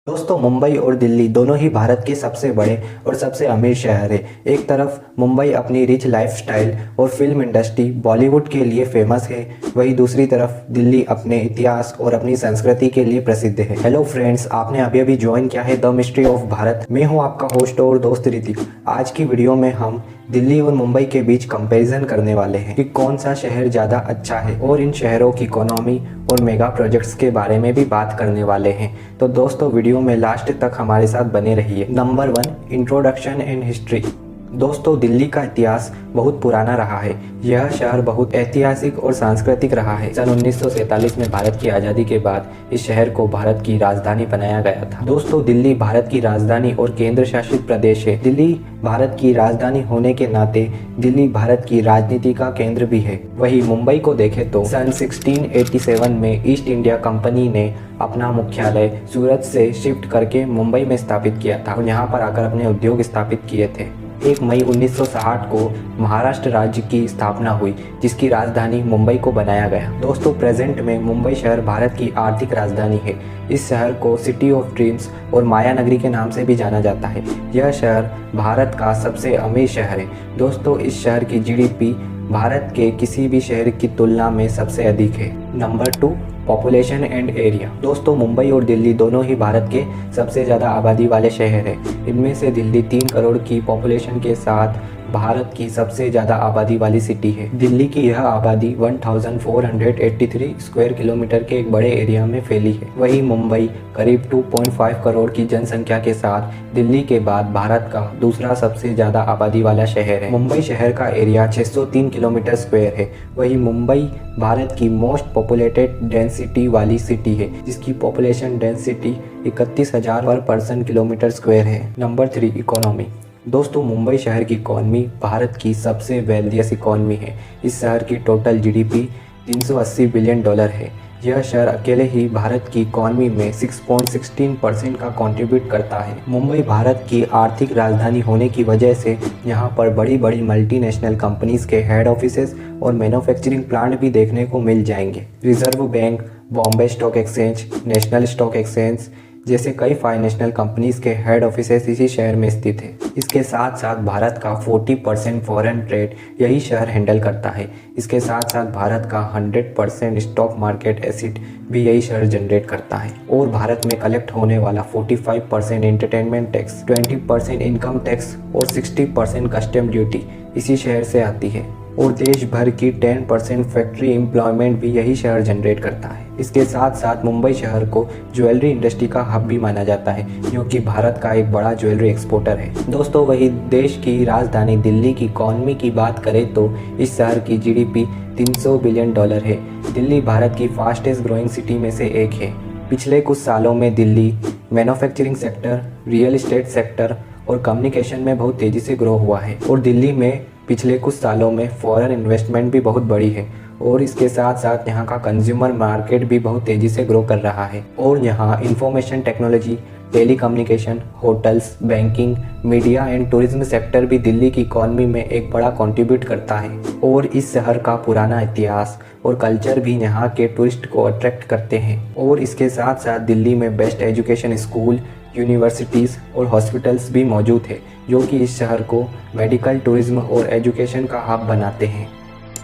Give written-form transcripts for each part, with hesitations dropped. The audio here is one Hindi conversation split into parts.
दोस्तों, मुंबई और दिल्ली दोनों ही भारत के सबसे बड़े और सबसे अमीर शहर है। एक तरफ मुंबई अपनी रिच लाइफस्टाइल और फिल्म इंडस्ट्री बॉलीवुड के लिए फेमस है, वहीं दूसरी तरफ दिल्ली अपने इतिहास और अपनी संस्कृति के लिए प्रसिद्ध है। हेलो फ्रेंड्स, आपने अभी अभी ज्वाइन किया है द मिस्ट्री ऑफ भारत। मैं हूं आपका होस्ट और दोस्त ऋतिक। आज की वीडियो में हम दिल्ली और मुंबई के बीच कंपैरिजन करने वाले हैं कि कौन सा शहर ज़्यादा अच्छा है, और इन शहरों की इकोनॉमी और मेगा प्रोजेक्ट्स के बारे में भी बात करने वाले हैं। तो दोस्तों, वीडियो में लास्ट तक हमारे साथ बने रहिए। Number 1, introduction and history. दोस्तों, दिल्ली का इतिहास बहुत पुराना रहा है। यह शहर बहुत ऐतिहासिक और सांस्कृतिक रहा है। सन 1947 में भारत की आज़ादी के बाद इस शहर को भारत की राजधानी बनाया गया था। दोस्तों, दिल्ली भारत की राजधानी और केंद्र शासित प्रदेश है। दिल्ली भारत की राजधानी होने के नाते दिल्ली भारत की राजनीति का केंद्र भी है। वहीं मुंबई को देखें तो सन 1687 में ईस्ट इंडिया कंपनी ने अपना मुख्यालय सूरत से शिफ्ट करके मुंबई में स्थापित किया था और यहाँ पर आकर अपने उद्योग स्थापित किए थे। 1 मई 1960 को महाराष्ट्र राज्य की स्थापना हुई, जिसकी राजधानी मुंबई को बनाया गया। दोस्तों, प्रेजेंट में मुंबई शहर भारत की आर्थिक राजधानी है। इस शहर को सिटी ऑफ ड्रीम्स और माया नगरी के नाम से भी जाना जाता है। यह शहर भारत का सबसे अमीर शहर है। दोस्तों, इस शहर की जीडीपी भारत के किसी भी शहर की तुलना में सबसे अधिक है। Number 2, population and area. दोस्तों, मुंबई और दिल्ली दोनों ही भारत के सबसे ज़्यादा आबादी वाले शहर हैं। इनमें से दिल्ली 3 करोड़ की पॉपुलेशन के साथ भारत की सबसे ज़्यादा आबादी वाली सिटी है। दिल्ली की यह आबादी 1483 स्क्वायर किलोमीटर के एक बड़े एरिया में फैली है। वहीं मुंबई करीब 2.5 करोड़ की जनसंख्या के साथ दिल्ली के बाद भारत का दूसरा सबसे ज़्यादा आबादी वाला शहर है। मुंबई शहर का एरिया 603 किलोमीटर स्क्वायर है। वहीं मुंबई भारत की मोस्ट पॉपुलेटेड डेंसिटी वाली सिटी है, जिसकी पॉपुलेशन डेंसिटी 31,000 पर पर्सन किलोमीटर स्क्वायर है। Number 3, economy. दोस्तों, मुंबई शहर की इकॉनमी भारत की सबसे वेल्दियस्ट इकॉनमी है। इस शहर की टोटल जीडीपी 380 बिलियन डॉलर है। यह शहर अकेले ही भारत की इकॉनमी में 6.16% का कंट्रीब्यूट करता है। मुंबई भारत की आर्थिक राजधानी होने की वजह से यहाँ पर बड़ी बड़ी मल्टीनेशनल कंपनीज के हेड ऑफिसेज और मैन्युफैक्चरिंग प्लांट भी देखने को मिल जाएंगे। Reserve bank, Bombay stock exchange, national stock exchange जैसे कई फाइनेंशियल कंपनीज के हेड ऑफिसेस इसी शहर में स्थित है। इसके साथ साथ भारत का 40% फॉरेन ट्रेड यही शहर हैंडल करता है। इसके साथ साथ भारत का 100% स्टॉक मार्केट एसेट भी यही शहर जनरेट करता है। और भारत में कलेक्ट होने वाला 45% एंटरटेनमेंट टैक्स, 20% इनकम टैक्स और 60% कस्टम ड्यूटी इसी शहर से आती है। और देश भर की 10% फैक्ट्री एम्प्लॉयमेंट भी यही शहर जनरेट करता है। इसके साथ साथ मुंबई शहर को ज्वेलरी इंडस्ट्री का हब भी माना जाता है, क्योंकि भारत का एक बड़ा ज्वेलरी एक्सपोर्टर है। दोस्तों, वही देश की राजधानी दिल्ली की इकॉनमी की बात करें तो इस शहर की जीडीपी 300 बिलियन डॉलर है। दिल्ली भारत की फास्टेस्ट ग्रोइंग सिटी में से एक है। पिछले कुछ सालों में Delhi manufacturing sector, real estate sector और कम्युनिकेशन में बहुत तेज़ी से ग्रो हुआ है। और दिल्ली में पिछले कुछ सालों में फॉरेन इन्वेस्टमेंट भी बहुत बड़ी है। और इसके साथ साथ यहाँ का कंज्यूमर मार्केट भी बहुत तेज़ी से ग्रो कर रहा है। और यहाँ information technology, telecommunication, hotels, banking, media and tourism sector भी दिल्ली की इकॉनमी में एक बड़ा कंट्रीब्यूट करता है। और इस शहर का पुराना इतिहास और कल्चर भी यहाँ के टूरिस्ट को अट्रैक्ट करते हैं। और इसके साथ साथ दिल्ली में बेस्ट एजुकेशन स्कूल, यूनिवर्सिटीज़ और हॉस्पिटल्स भी मौजूद है, जो कि इस शहर को मेडिकल, टूरिज्म और एजुकेशन का हब बनाते हैं।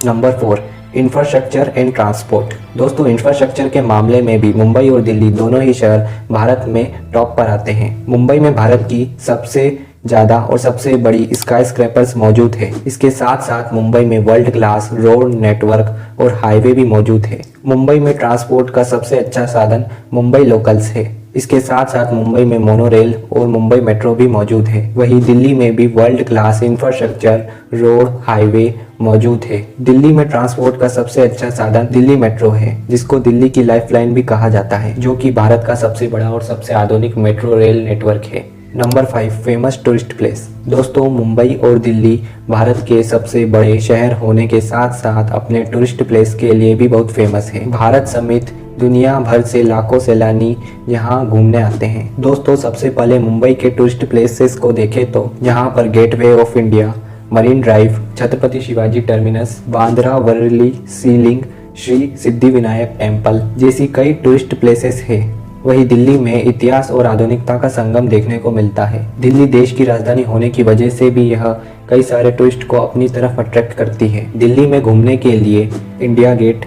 Number 4, infrastructure and transport. दोस्तों, इंफ्रास्ट्रक्चर के मामले में भी मुंबई और दिल्ली दोनों ही शहर भारत में टॉप पर आते हैं। मुंबई में भारत की सबसे ज़्यादा और सबसे बड़ी स्काई स्क्रैपर्स मौजूद है। इसके साथ साथ मुंबई में वर्ल्ड क्लास रोड नेटवर्क और हाईवे भी मौजूद है। मुंबई में ट्रांसपोर्ट का सबसे अच्छा साधन मुंबई लोकल्स है। इसके साथ साथ मुंबई में मोनोरेल और मुंबई मेट्रो भी मौजूद है। वहीं दिल्ली में भी world class infrastructure, road, highway मौजूद है। दिल्ली में ट्रांसपोर्ट का सबसे अच्छा साधन दिल्ली मेट्रो है, जिसको दिल्ली की लाइफलाइन भी कहा जाता है, जो कि भारत का सबसे बड़ा और सबसे आधुनिक मेट्रो रेल नेटवर्क है। Number 5, famous tourist place. दोस्तों, मुंबई और दिल्ली भारत के सबसे बड़े शहर होने के साथ साथ अपने टूरिस्ट प्लेस के लिए भी बहुत फेमस है। भारत समेत दुनिया भर से लाखों सैलानी यहाँ घूमने आते हैं। दोस्तों, सबसे पहले मुंबई के टूरिस्ट प्लेसेस को देखें तो यहाँ पर Gateway of India, Marine Drive, Chhatrapati Shivaji Terminus, Bandra Worli Sea Link, Shri Siddhi Vinayak Temple जैसी कई टूरिस्ट प्लेसेस है। वहीं दिल्ली में इतिहास और आधुनिकता का संगम देखने को मिलता है। दिल्ली देश की राजधानी होने की वजह से भी यह कई सारे टूरिस्ट को अपनी तरफ अट्रैक्ट करती है। दिल्ली में घूमने के लिए India gate,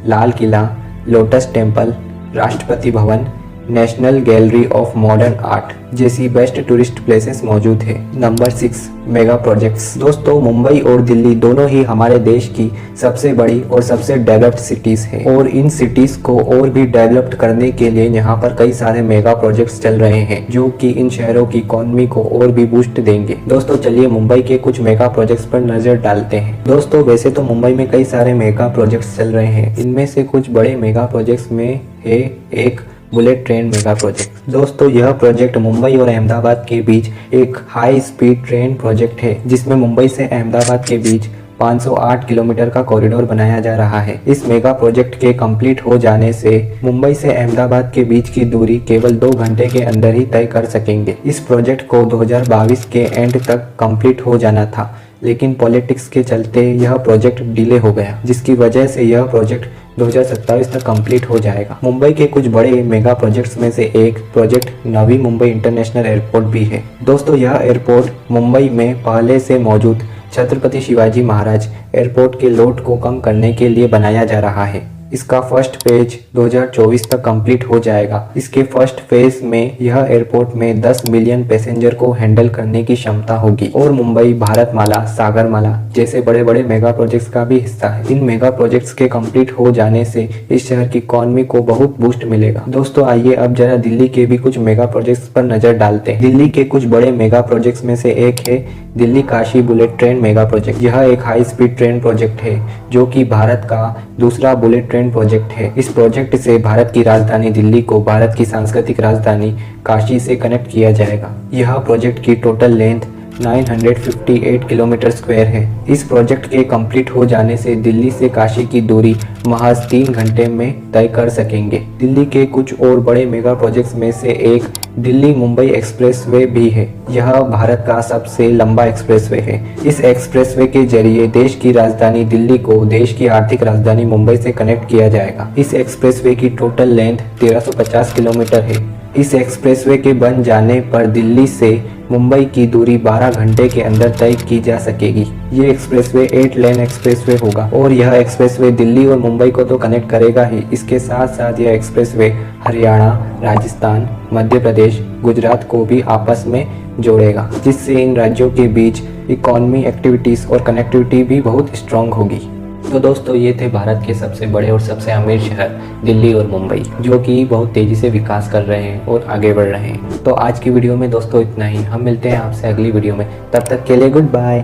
Lal Qila, lotus temple, Rashtrapati Bhavan, national gallery of modern art जैसी बेस्ट टूरिस्ट प्लेसेस मौजूद है। Number 6, mega projects. दोस्तों, मुंबई और दिल्ली दोनों ही हमारे देश की सबसे बड़ी और सबसे डेवलप्ड सिटीज है और इन सिटीज को और भी डेवलप्ड करने के लिए यहाँ पर कई सारे मेगा प्रोजेक्ट्स चल रहे हैं जो कि इन शहरों की इकोनॉमी को और भी बूस्ट देंगे। दोस्तों, चलिए मुंबई के कुछ मेगा प्रोजेक्ट्स पर नजर डालते हैं। दोस्तों, वैसे तो मुंबई में कई सारे मेगा प्रोजेक्ट्स चल रहे हैं। इनमें से कुछ बड़े मेगा प्रोजेक्ट्स में है एक बुलेट ट्रेन मेगा प्रोजेक्ट। दोस्तों, यह प्रोजेक्ट मुंबई और अहमदाबाद के बीच एक हाई स्पीड ट्रेन प्रोजेक्ट है जिसमें मुंबई से अहमदाबाद के बीच 508 किलोमीटर का कॉरिडोर बनाया जा रहा है। इस मेगा प्रोजेक्ट के कंप्लीट हो जाने से मुंबई से अहमदाबाद के बीच की दूरी केवल 2 घंटे के अंदर ही तय कर सकेंगे। इस प्रोजेक्ट को 2022 के एंड तक कंप्लीट हो जाना था, लेकिन पॉलिटिक्स के चलते यह प्रोजेक्ट डिले हो गया, जिसकी वजह से यह प्रोजेक्ट 2027 तक कंप्लीट हो जाएगा। मुंबई के कुछ बड़े मेगा प्रोजेक्ट्स में से एक project Navi Mumbai international airport भी है। दोस्तों, यह एयरपोर्ट मुंबई में पहले से मौजूद छत्रपति शिवाजी महाराज एयरपोर्ट के लोड को कम करने के लिए बनाया जा रहा है। इसका फर्स्ट फेज 2024 तक कंप्लीट हो जाएगा। इसके फर्स्ट फेज में यह एयरपोर्ट में 10 मिलियन पैसेंजर को हैंडल करने की क्षमता होगी और मुंबई भारतमाला, सागरमाला जैसे बड़े बड़े मेगा प्रोजेक्ट्स का भी हिस्सा है। इन मेगा प्रोजेक्ट्स के कंप्लीट हो जाने से इस शहर की इकोनॉमी को बहुत बूस्ट मिलेगा। दोस्तों, आइए अब जरा दिल्ली के भी कुछ मेगा प्रोजेक्ट्स पर नजर डालते हैं। दिल्ली के कुछ बड़े मेगा प्रोजेक्ट्स में से एक है Delhi Kashi bullet train mega project. यह एक हाई स्पीड ट्रेन प्रोजेक्ट है जो कि भारत का दूसरा बुलेट ट्रेन प्रोजेक्ट है। इस प्रोजेक्ट से भारत की राजधानी दिल्ली को भारत की सांस्कृतिक राजधानी काशी से कनेक्ट किया जाएगा। यह प्रोजेक्ट की टोटल लेंथ 958 किलोमीटर स्क्वायर है। इस प्रोजेक्ट के कंप्लीट हो जाने से दिल्ली से काशी की दूरी महज 3 घंटे में तय कर सकेंगे। दिल्ली के कुछ और बड़े मेगा प्रोजेक्ट्स में से एक दिल्ली मुंबई एक्सप्रेसवे भी है। यह भारत का सबसे लंबा एक्सप्रेसवे है। इस एक्सप्रेसवे के जरिए देश की राजधानी दिल्ली को देश की आर्थिक राजधानी मुंबई से कनेक्ट किया जाएगा। इस एक्सप्रेसवे की टोटल लेंथ 1350 किलोमीटर है। इस एक्सप्रेसवे के बन जाने पर दिल्ली से मुंबई की दूरी 12 घंटे के अंदर तय की जा सकेगी। ये एक्सप्रेसवे 8 लेन एक्सप्रेसवे होगा और यह एक्सप्रेसवे दिल्ली और मुंबई को तो कनेक्ट करेगा ही, इसके साथ साथ यह एक्सप्रेसवे हरियाणा, राजस्थान, मध्य प्रदेश, गुजरात को भी आपस में जोड़ेगा, जिससे इन राज्यों के बीच इकोनॉमी एक्टिविटीज़ और कनेक्टिविटी भी बहुत स्ट्रांग होगी। तो दोस्तों, ये थे भारत के सबसे बड़े और सबसे अमीर शहर दिल्ली और मुंबई, जो कि बहुत तेज़ी से विकास कर रहे हैं और आगे बढ़ रहे हैं। तो आज की वीडियो में दोस्तों इतना ही। हम मिलते हैं आपसे अगली वीडियो में, तब तक के लिए गुड बाय।